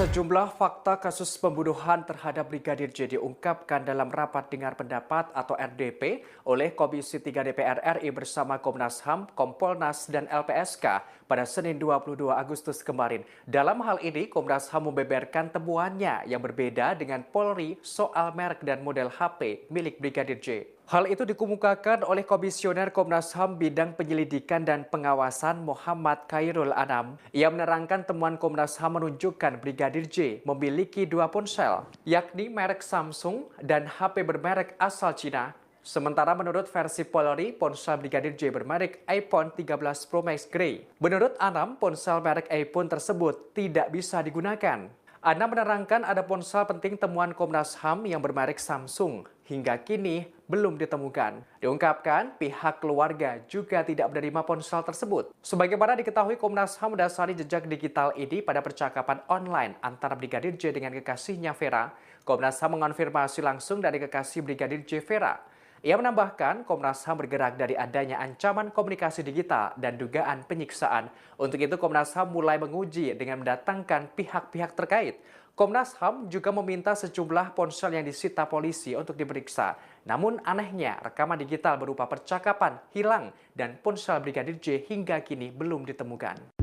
Sejumlah fakta kasus pembunuhan terhadap Brigadir J diungkapkan dalam rapat dengar pendapat atau RDP oleh Komisi 3 DPR RI bersama Komnas HAM, Kompolnas, dan LPSK pada Senin 22 Agustus kemarin. Dalam hal ini, Komnas HAM membeberkan temuannya yang berbeda dengan Polri soal merek dan model HP milik Brigadir J. Hal itu dikemukakan oleh Komisioner Komnas HAM bidang penyelidikan dan pengawasan Muhammad Khairul Anam. Ia menerangkan temuan Komnas HAM menunjukkan Brigadir J memiliki dua ponsel, yakni merek Samsung dan HP bermerek asal Cina. Sementara menurut versi Polri, ponsel Brigadir J bermerek iPhone 13 Pro Max Grey. Menurut Anam, ponsel merek iPhone tersebut tidak bisa digunakan. Anam menerangkan ada ponsel penting temuan Komnas HAM yang bermerek Samsung hingga kini belum ditemukan. Diungkapkan, pihak keluarga juga tidak menerima ponsel tersebut. Sebagaimana diketahui, Komnas HAM mendasari jejak digital ini pada percakapan online antara Brigadir J dengan kekasihnya Vera. Komnas HAM mengonfirmasi langsung dari kekasih Brigadir J, Vera. Ia menambahkan, Komnas HAM bergerak dari adanya ancaman komunikasi digital dan dugaan penyiksaan. Untuk itu, Komnas HAM mulai menguji dengan mendatangkan pihak-pihak terkait. Komnas HAM juga meminta sejumlah ponsel yang disita polisi untuk diperiksa. Namun anehnya, rekaman digital berupa percakapan hilang dan ponsel Brigadir J hingga kini belum ditemukan.